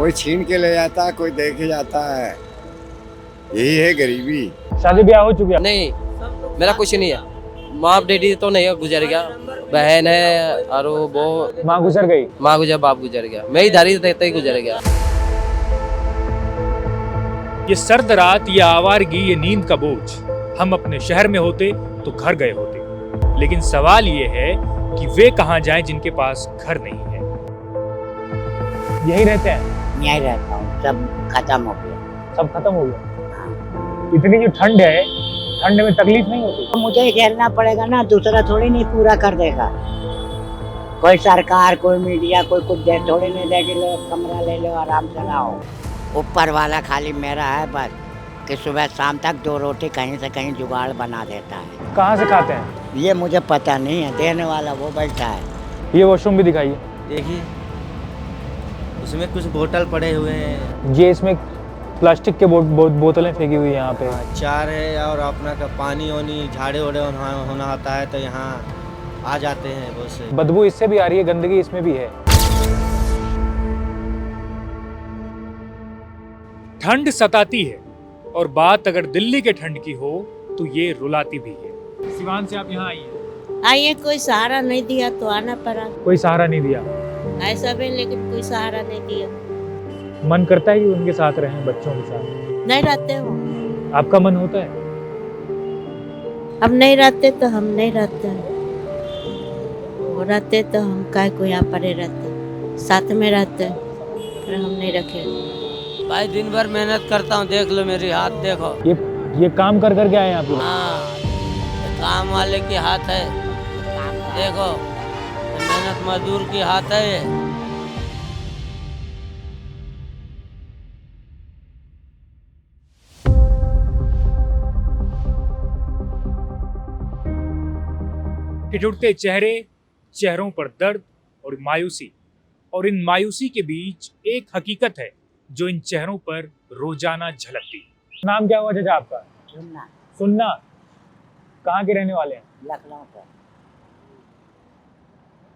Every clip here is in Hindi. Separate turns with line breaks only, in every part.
कोई छीन के ले जाता है, कोई दे के जाता है। यही है गरीबी।
शादी ब्याह हो चुकी है?
नहीं, मेरा कुछ नहीं है। माँ डैडी तो नहीं है, गुजर गया। बहन है और वो
माँ गुजर गई।
माँ गुजर, बाप गुजर गया। मैं ही धारी रहते ही गुजर गया।
ये सर्द रात, ये आवारगी, ये नींद का बोझ हम अपने शहर में होते तो घर गए होते। लेकिन सवाल ये है कि वे कहाँ जाएं जिनके पास घर नहीं है।
यही रहते हैं?
यहीं रहता हूँ, सब खत्म हो गया।
सब खत्म हो गया। इतनी जो ठंड है, ठंड में तकलीफ नहीं होती?
तो मुझे ही झेलना पड़ेगा ना, दूसरा थोड़ी नहीं पूरा कर देगा। कोई सरकार, कोई मीडिया, कोई कुछ दे थोड़ी नहीं देगी। लो कमरा ले लो, आराम से रहो। ऊपर वाला खाली मेरा है बस, कि सुबह शाम तक 2 रोटी कहीं से कहीं जुगाड़ बना देता है।
कहाँ से खाते हैं?
ये मुझे पता नहीं है, देने वाला वो बैठा है।
ये वॉशरूम भी दिखाइए।
देखिए, उसमें कुछ बोतल पड़े हुए हैं।
ये इसमें प्लास्टिक के बोतलें फेंकी हुई है यहाँ पे।
चार है और अपना का पानी वानी झाड़े ओड़े होना होता है तो यहाँ आ जाते हैं बहुत से।
बदबू इससे भी आ रही है, गंदगी इसमें भी है।
ठंड सताती है और बात अगर दिल्ली के ठंड की हो तो ये रुलाती भी है। सिवान से आप यहाँ आई हैं?
आइए, कोई सहारा नहीं दिया तो आना पड़ा।
कोई सहारा नहीं दिया?
ऐसा भी, लेकिन कोई सहारा नहीं दिया।
मन करता है कि उनके साथ रहें, बच्चों के साथ?
नहीं रहते हो?
आपका मन होता है?
अब नहीं रहते तो हम नहीं रहते हैं। वो रहते तो हम काय को यहाँ पड़े रहते, साथ में रहते, फिर हम नहीं रखे।
भाई दिन भर मेहनत करता हूँ, देख लो मेरी हाथ देखो।
ये काम कर करके आए हैं आप लोग?
हाँ, काम वाले के हाथ है, देखो मेहनत मजदूर की हाथ है ये।
ठिठुरते चेहरे, चेहरों पर दर्द और मायूसी, और इन मायूसी के बीच एक हकीकत है जो इन चेहरों पर रोजाना झलकती है।
नाम क्या हुआ चाचा आपका?
सुनना,
सुन्ना। कहाँ के रहने वाले हैं?
लखनऊ का।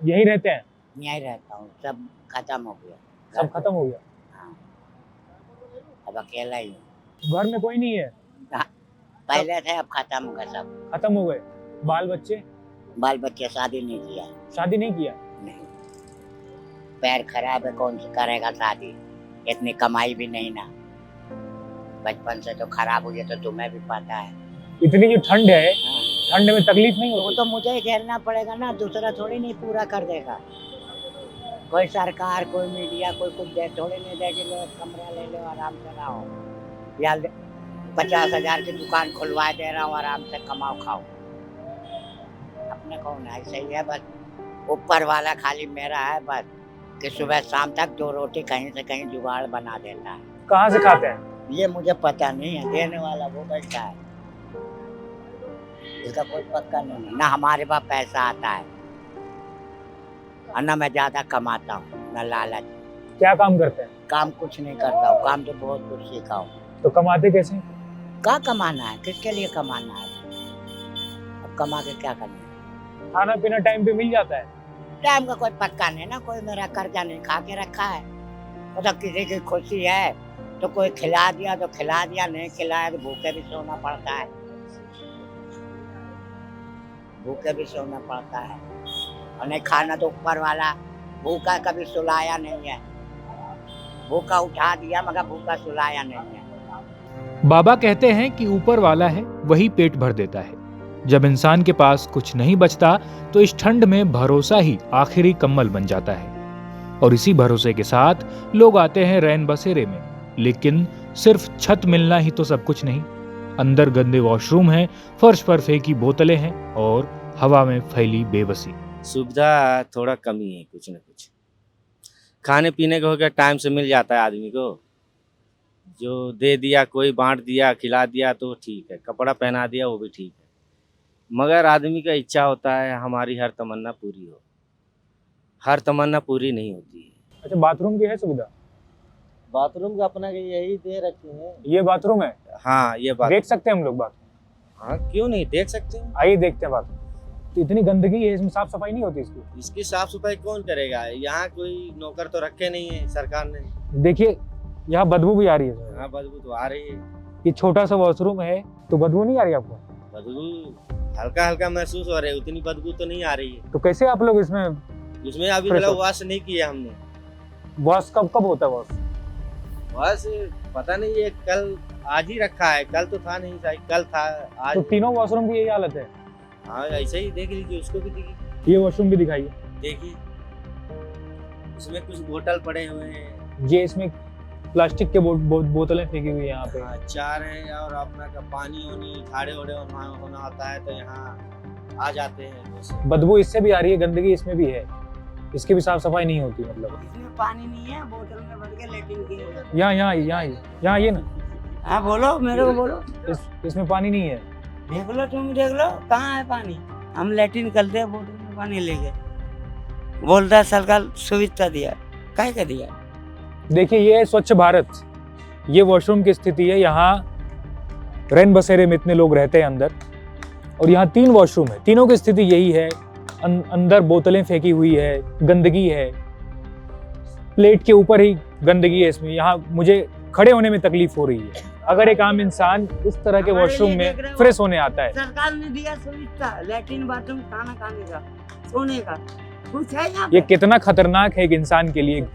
यही रहते हैं?
यहीं रहता हूँ, सब खत्म हो गया।
सब खत्म हो गया?
हाँ, अब अकेला ही हूँ।
घर में कोई नहीं है?
पहले थे, अब खत्म हो गया सब।
खत्म हो गए? बाल बच्चे?
बाल बच्चे शादी नहीं किया।
शादी नहीं किया?
नहीं, पैर खराब है, कौन सा करेगा शादी? इतनी कमाई भी नहीं ना, बचपन से तो खराब हुई है, तो तुम्हें भी पता है।
इतनी जो ठंड है,
हाँ।
ठंड में तकलीफ नहीं
वो
होती?
तो मुझे ही झेलना पड़ेगा ना, दूसरा थोड़ी नहीं पूरा कर देगा। कोई सरकार, कोई मीडिया, कोई कुछ दे थोड़ी नहीं देगी। लो कमरा ले लो, आराम से रहो। या 50,000 की दुकान खुलवा दे रहा हूँ, आराम से कमाओ खाओ। अपने कौन है, सही है बस। ऊपर वाला खाली मेरा है बस, कि सुबह शाम तक 2 रोटी कहीं से कहीं जुगाड़ बना देता है।
कहाँ से खाते हैं?
ये मुझे पता नहीं है, देने वाला वो बैठा है। इसका कोई पक्का नहीं है ना। हमारे पास पैसा आता है और ना मैं ज्यादा कमाता हूँ, ना लालच।
क्या काम करते हैं?
काम कुछ नहीं करता हूँ, काम तो बहुत कुछ सीखा हूँ।
तो कमाते कैसे?
क्या कमाना है, किसके लिए कमाना है? अब कमा के क्या करना है?
खाना पीना टाइम पे मिल जाता है?
टाइम का कोई पक्का नहीं ना। कोई मेरा कर्जा नहीं खा के रखा है। मतलब किसी की खुशी है तो कोई खिला दिया तो खिला दिया, नहीं खिलाया तो भूखे भी सोना पड़ता है। भूखे भी सोना पड़ता है, और नहीं खाना तो ऊपर वाला भूखा कभी सुलाया नहीं है। भूखा उठा दिया मगर भूखा सुलाया नहीं है।
बाबा कहते हैं कि ऊपर वाला है वही पेट भर देता है। जब इंसान के पास कुछ नहीं बचता तो इस ठंड में भरोसा ही आखिरी कम्बल बन जाता है, और इसी भरोसे के साथ लोग आते हैं रैन बसेरे में। लेकिन सिर्फ छत मिलना ही तो सब कुछ नहीं। अंदर गंदे वॉशरूम हैं, फर्श पर फेंकी बोतलें हैं और हवा में फैली बेबसी।
सुविधा थोड़ा कमी है, कुछ न कुछ। खाने पीने का हो गया, टाइम से मिल जाता है आदमी को। जो दे दिया, कोई बांट दिया, खिला दिया तो ठीक है। कपड़ा पहना दिया वो भी ठीक है। मगर आदमी का इच्छा होता है हमारी हर तमन्ना पूरी हो। हर तमन्ना पूरी नहीं होती है।
अच्छा, बाथरूम की है सुविधा?
बाथरूम का अपना यही दे रखे हैं।
ये बाथरूम है?
हाँ, ये बात
देख सकते हैं हम लोग बाथरूम?
हाँ, क्यों नहीं देख सकते हैं।
आइए देखते हैं बाथरूम। तो इतनी गंदगी है, इसमें साफ सफाई नहीं होती इसकी?
इसकी साफ सफाई कौन करेगा? यहाँ कोई नौकर तो रखे नहीं है सरकार ने।
देखिए यहाँ बदबू भी आ रही है।
हाँ बदबू तो आ रही है।
ये छोटा सा वॉशरूम है तो बदबू नहीं आ रही आपको?
बदबू हल्का हल्का महसूस हो रहा है, उतनी बदबू तो नहीं आ रही है।
तो कैसे आप लोग इसमें
इसमें अभी
Fresh
मतलब
हो।
वॉश नहीं किया हमने।
वॉश कब होता है वॉश?
वॉश पता नहीं, ये कल आज ही रखा है, कल तो था नहीं, शायद कल था आज।
तो तीनों वॉशरूम की यही हालत है?
हाँ ऐसे ही देख लीजिए, उसको भी देखिए।
ये वॉशरूम भी दिखाइए।
देखिए उसमें कुछ बोतल पड़े हुए हैं।
ये इसमें प्लास्टिक के बोतलें फेंकी हुई है यहाँ पे।
हाँ, चार है और अपना का पानी होनी खाड़े ओड़े होना होता है तो यहाँ आ जाते हैं बस।
बदबू इससे भी आ रही है, गंदगी इसमें भी है, इसकी भी साफ सफाई नहीं होती मतलब।
इसमें पानी नहीं है, बोतल में भर के लेटिन किए।
यहाँ ये ना,
हाँ बोलो, मेरे को बोलो।
इसमें पानी नहीं है।
देख लो, तुम देख लो कहाँ है पानी। हम लेटिन करते हैं बोतल में पानी लेके। बोलता है सरकार सुविधा दिया, काहे का दिया?
देखिए ये है स्वच्छ भारत, ये वॉशरूम की स्थिति है। यहाँ रैन बसेरे में इतने लोग रहते हैं अंदर, और यहाँ 3 वॉशरूम है, तीनों की स्थिति यही है। अंदर बोतलें फेंकी हुई है, गंदगी है, प्लेट के ऊपर ही गंदगी है इसमें। यहाँ मुझे खड़े होने में तकलीफ हो रही है। अगर एक आम इंसान इस तरह के वॉशरूम में फ्रेश होने आता है।
सरकार ने दिया सुविधा, लेटिन बाथरूम, खाना खाने का, सोने का, कुछ है यहाँ
ये
पे?
कितना खतरनाक है एक इंसान के लिए,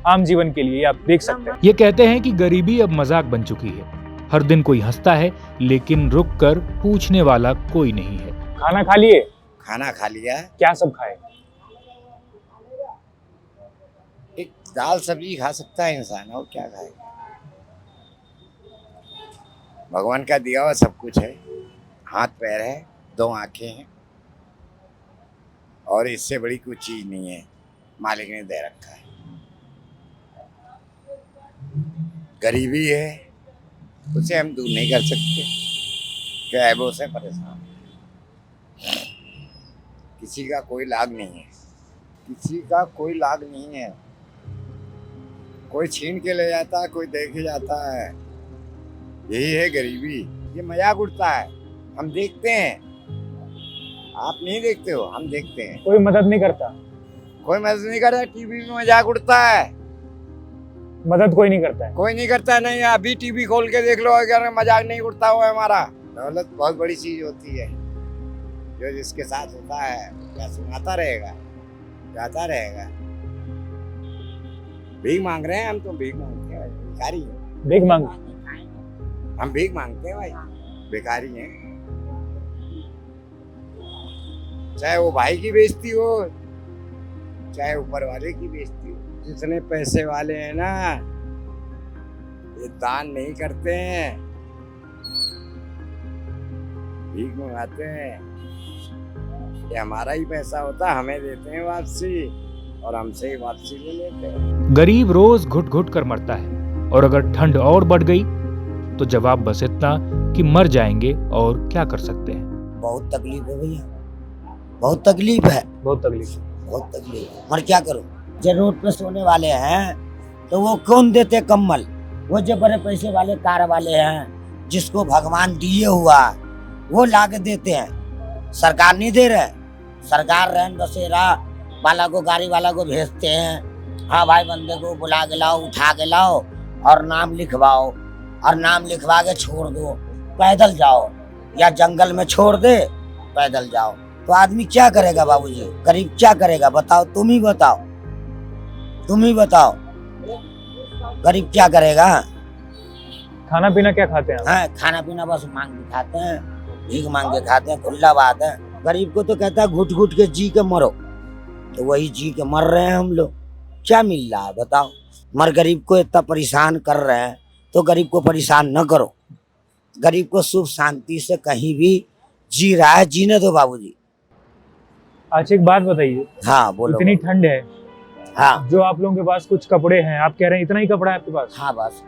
आम जीवन के लिए, आप देख सकते हैं।
ये कहते हैं कि गरीबी अब मजाक बन चुकी है। हर दिन कोई हंसता है लेकिन रुक कर पूछने वाला कोई नहीं है।
खाना खा लिए?
खाना खा लिया।
क्या सब खाए?
एक दाल सब्जी खा सकता है इंसान, और क्या खाए? भगवान का दिया हुआ सब कुछ है, हाथ पैर है, 2 आंखें हैं, और इससे बड़ी कोई चीज नहीं है मालिक ने दे रखा है। गरीबी है, उसे हम दूर नहीं कर सकते, गैबों से परेशान। किसी का कोई लाग नहीं है, किसी का कोई लाग नहीं है। कोई छीन के ले जाता है, कोई देखे जाता है। यही है गरीबी। ये मजाक उड़ता है, हम देखते हैं, आप नहीं देखते हो, हम देखते हैं।
कोई मदद नहीं करता?
कोई मदद नहीं करता, टीवी में मजाक उड़ता है,
मदद कोई नहीं करता है।
कोई नहीं करता। नहीं, अभी टीवी खोल के देख लो, अगर मजाक नहीं उड़ता हुआ है हमारा। दौलत बहुत बड़ी चीज होती है, जो जिसके साथ होता है क्या सुनाता रहेगा, गाता रहेगा। भीख मांग रहे हैं हम, तो भीख मांगते हैं, भिखारी हैं।
भीख मांग?
हम भीख मांगते हैं भाई, भिखारी हैं। चाहे वो भाई की बेइज्जती हो, चाहे ऊपर वाले की बेइज्जती हो। जितने पैसे वाले हैं ना, ये दान नहीं करते हैं, भीख मंगाते हैं। ये हमारा ही पैसा होता, हमें देते हैं वापसी, और हमसे ही वापसी ले लेते हैं।
गरीब रोज घुट घुट कर मरता है, और अगर ठंड और बढ़ गई तो जवाब बस इतना कि मर जाएंगे और क्या कर सकते हैं।
बहुत तकलीफ है भैया, बहुत तकलीफ है,
बहुत तकलीफ।
बहुत तकलीफ है। मर क्या करो? जो रोड पे सोने वाले हैं तो वो कौन देते कम्बल? वो जो बड़े पैसे वाले कार वाले हैं, जिसको भगवान दिए हुआ वो ला के देते हैं। सरकार नहीं दे रहे। सरकार रैन बसेरा वाला को, गाड़ी वाला को भेजते हैं, हाँ भाई बंदे को बुला के लाओ, उठा के लाओ और नाम लिखवाओ, और नाम लिखवा के छोड़ दो, पैदल जाओ, या जंगल में छोड़ दे, पैदल जाओ। तो आदमी क्या करेगा बाबूजी? गरीब क्या करेगा? बताओ, तुम ही बताओ, तुम ही बताओ, गरीब क्या करेगा?
खाना पीना क्या खाते हैं?
हाँ, खाना पीना बस मांग के खाते हैं, भीख मांग के खाते हैं, खुला बात है। गरीब को तो कहता है घुट घुट के जी के मरो, तो वही जी के मर रहे हैं हम लोग। क्या मिल रहा है बताओ? मर गरीब को इतना परेशान कर रहे हैं, तो गरीब को परेशान न करो। गरीब को सुख शांति से कहीं भी जी रहा है, जीने दो बाबूजी।
अच्छा एक बात बताइए।
हाँ बोलो।
इतनी ठंड है,
हाँ
जो आप लोगों के पास कुछ कपड़े हैं, आप कह रहे हैं इतना ही कपड़ा है आपके पास?
हाँ बस,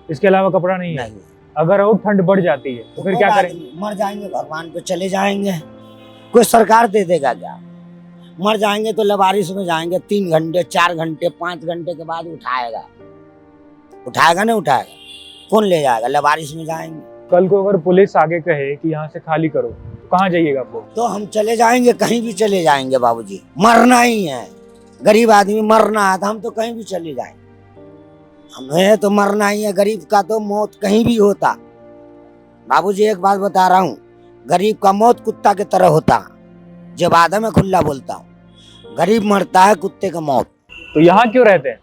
इसके अलावा कपड़ा नहीं है?
नहीं।
अगर और ठंड बढ़ जाती है तो फिर क्या करें?
मर जाएंगे, भगवान पे चले जाएंगे। कोई सरकार दे देगा क्या? मर जाएंगे तो लवारिस में जाएंगे, 3 घंटे 4 घंटे 5 घंटे के बाद उठाएगा, उठाएगा नहीं उठाएगा? कौन ले जाएगा? लवारिस में जाएंगे।
कल को अगर पुलिस आगे कहे कि यहाँ से खाली करो, कहाँ जाइएगा आप लोग?
तो हम चले जाएंगे, कहीं भी चले जाएंगे बाबूजी, मरना ही है। गरीब आदमी मरना है तो हम तो कहीं भी चले जाएंगे, हमें तो मरना ही है। गरीब का तो मौत कहीं भी होता। बाबूजी एक बात बता रहा हूँ, गरीब का मौत कुत्ता की तरह होता। जब आदम है खुला बोलता हूँ, गरीब मरता है कुत्ते का मौत।
तो यहाँ क्यों रहते हैं?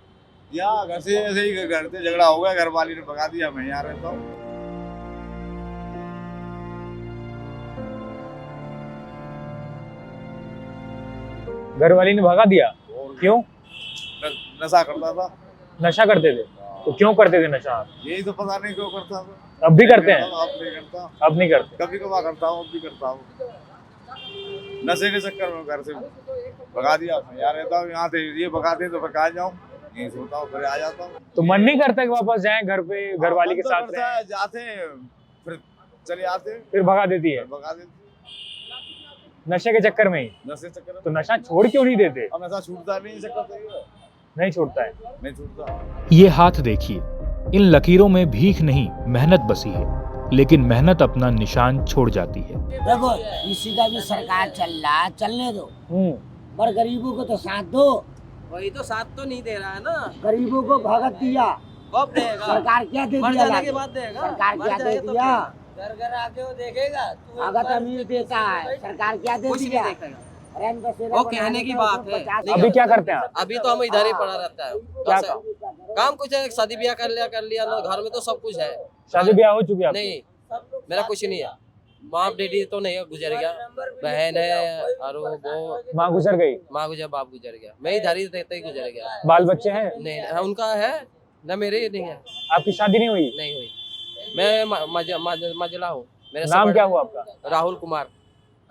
यहाँ घर से ऐसे ही घर से झगड़ा हो गया, घर वाली ने भगा दिया, मैं यहाँ रहता हूँ।
घर वाली ने भगा दिया? क्यों?
नशा करता था।
नशा करते थे? तो क्यों करते थे नशा?
यही तो पता नहीं क्यों करता था।
अब भी करते हैं?
अब नहीं करता।
अब नहीं करते?
कभी कभार करता हूँ, अब भी करता हूँ। नशे के चक्कर में घर से भगा दिया, मैं यहाँ रहता हूँ। यहाँ से ये भगाते हैं तो फिर कहाँ जाऊँ, यहीं सोता हूँ, फिर आ जाता हूँ।
तो मन नहीं करता कि वापस जाएं घर पे, घर वाली के साथ रहें?
जाते हैं, फिर चले आते हैं,
फिर भगा देती है?
भगा देते हैं।
नशे के चक्कर में ही?
नशे चक्कर में।
तो नशा छोड़ क्यों नहीं देते?
अब नशा छूटता नहीं, चक्कर तो ये है।
नहीं छूटता है?
नहीं छूटता।
ये हाथ देखिए, इन लकीरों में भीख नहीं मेहनत बसी है, लेकिन मेहनत अपना निशान छोड़ जाती है।
देखो इसी का भी सरकार चल रहा है, चलने दो, पर गरीबों को तो साथ दो।
वही तो साथ तो नहीं दे रहा है ना।
गरीबों को भगत दिया,
कब देगा?
सरकार क्या दे
मर
दिया?
जाने के बाद देगा।
सरकार
मर
क्या दे
जाए तो
दिया?
घर घर आके वो देखेगा। तू
भगत अमीर देता है, सरकार क्या दे
कुछ नहीं
दिया?
देखेगा।
रैन बसेरा
वो
बना
कहने
के
की
दो,
बात
उसको
है।
50
अभी क्या करते हैं आप?
अभी तो हम इधर ही पड़ा रहता है।
क्या
बस काम कुछ है, शादी ब्याह कर लिया ना, घर में तो सब कुछ है।
शादी ब्याह हो चुकी है आपकी?
नहीं, मेरा कुछ नहीं है। माँ डैडी तो नहीं है, गुजर गया। बहन है और वो
माँ गुजर गई?
माँ गुजर, बाप गुजर गया। मैं इधर ही रहते ही गुजर गया।
बाल बच्चे हैं?
नहीं, उनका है ना, मेरे नहीं है।
आपकी शादी नहीं हुई?
नहीं हुई। मैं मजला हूँ। मेरा
नाम क्या हुआ आपका?
राहुल कुमार।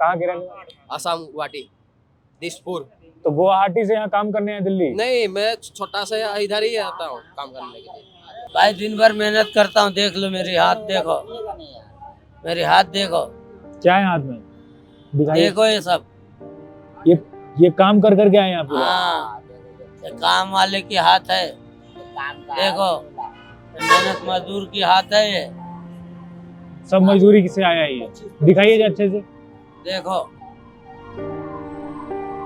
कहाँ के रहने वाले?
आसाम गुवाहाटी दिसपुर।
तो गुवाहाटी से यहाँ काम करने आए दिल्ली?
नहीं, मैं छोटा सा इधर ही आता हूँ काम करने के लिए। भाई दिन भर मेहनत करता हूँ, देख लो मेरे हाथ, देखो मेरे हाथ, देखो
क्या है हाथ में, दिखाइए।
देखो ये सब।
ये काम कर करके आए हैं आप लोग?
हाँ, ये काम वाले की हाथ है, देखो मेहनत मजदूर की हाथ है ये।
सब मजदूरी से आया है ये, दिखाइए अच्छे से।
देखो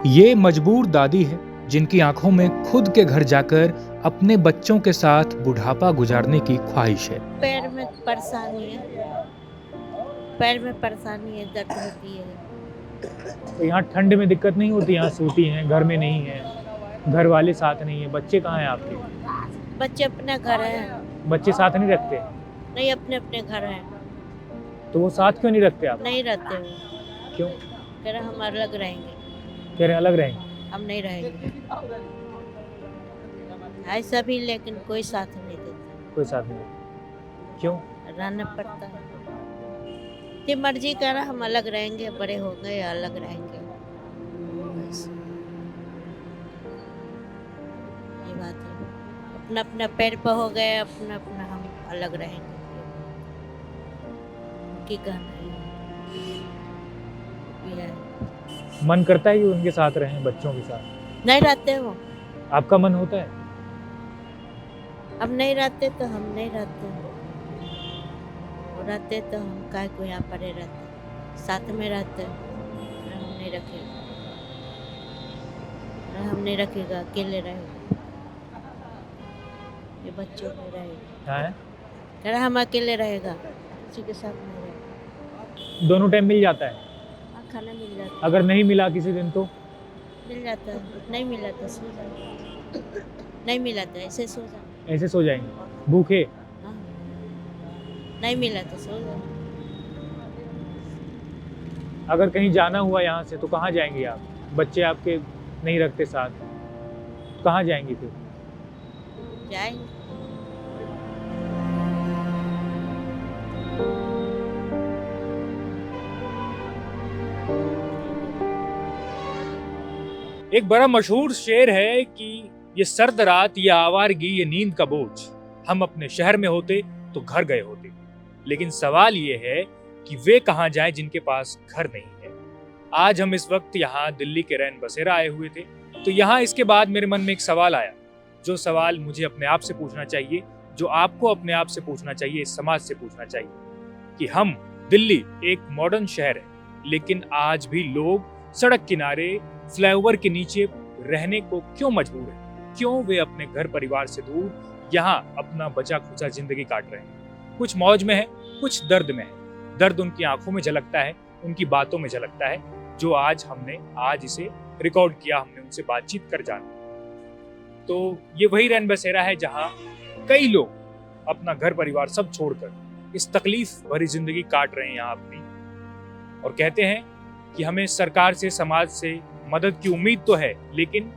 ये मजबूर दादी है जिनकी आंखों में खुद के घर जाकर अपने बच्चों के साथ बुढ़ापा गुजारने की ख्वाहिश है।
पैर में परेशानी है, पैर में परेशानी है, दर्द होती है।
तो यहाँ ठंड में दिक्कत नहीं होती? यहाँ सूती हैं, घर में नहीं है, घर वाले साथ नहीं है, बच्चे कहाँ हैं आपके?
बच्चे अपने घर हैं।
बच्चे साथ नहीं रखते?
नहीं, अपने अपने घर हैं।
तो वो साथ क्यों नहीं रखते आप?
नहीं रहते वो।
क्यों?
कह रहे हम अलग रहेंगे।
कह रहे अलग रहेंगे?
हम नहीं रहेंगे। ऐसा भी, लेकिन कोई साथ नहीं देता।
कोई साथ नहीं? क्यों?
रहना पड़ता है। ये मर्जी कर रहा, हम अलग रहेंगे, बड़े हो गए अलग रहेंगे, बस ये बात है। अपना अपना पैर पर हो गए, अपना अपना हम अलग रहेंगे। की कहना है।
मन करता है कि उनके साथ रहें, बच्चों के साथ?
नहीं रहते वो।
आपका मन होता है?
अब नहीं रहते तो हम नहीं रहते, वो रहते तो हम काय को यहाँ पड़े रहते, साथ में रहते। हम नहीं रखेगा, हम नहीं रखेगा, अकेले रहेगा, ये बच्चों में रहेगा।
है?
कह रहा हम अकेले रहेगा, किसी के साथ नहीं रहेगा।
दोनों टाइम मिल जाता है?
खाना मिल जाता है।
अगर नहीं मिला किसी दिन तो?
मिल जाता है, नहीं मिला तो सो जाओ, नहीं मिला तो ऐसे सो जाओ।
ऐसे सो जाएंगे भूखे?
हाँ, नहीं मिला तो सो जाओ।
अगर कहीं जाना हुआ यहाँ से तो कहाँ जाएंगे आप? बच्चे आपके नहीं रखते साथ, कहाँ जाएंगे फिर?
जाएंगे।
एक बड़ा मशहूर शेर है कि ये सर्द रात, ये आवारगी, ये नींद का बोझ, हम अपने शहर में होते तो घर गए होते। लेकिन सवाल ये है कि वे कहाँ जाएं जिनके पास घर नहीं है। आज हम इस वक्त यहाँ दिल्ली के रैन बसेरा आए हुए थे, तो यहाँ इसके बाद मेरे मन में एक सवाल आया, जो सवाल मुझे अपने आप से पूछना चाहिए, जो आपको अपने आप से पूछना चाहिए, इस समाज से पूछना चाहिए कि हम, दिल्ली एक मॉडर्न शहर है, लेकिन आज भी लोग सड़क किनारे फ्लाईओवर के नीचे रहने को क्यों मजबूर हैं? क्यों वे अपने घर परिवार से दूर यहाँ अपना बचा खुचा जिंदगी काट रहे हैं? कुछ मौज में है, कुछ दर्द में है। दर्द उनकी आंखों में झलकता है, उनकी बातों में झलकता है, जो आज इसे रिकॉर्ड किया, हमने उनसे बातचीत कर जाना। तो ये वही रैन बसेरा है जहाँ कई लोग अपना घर परिवार सब छोड़कर इस तकलीफ भरी जिंदगी काट रहे हैं यहाँ अपनी, और कहते हैं कि हमें सरकार से, समाज से मदद की उम्मीद तो है, लेकिन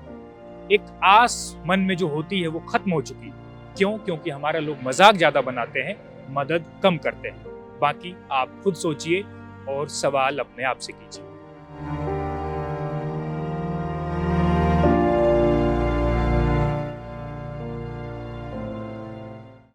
एक आस मन में जो होती है वो खत्म हो चुकी है। क्यों? क्योंकि हमारा लोग मजाक ज्यादा बनाते हैं, मदद कम करते हैं। बाकी आप खुद सोचिए और सवाल अपने आप से कीजिए।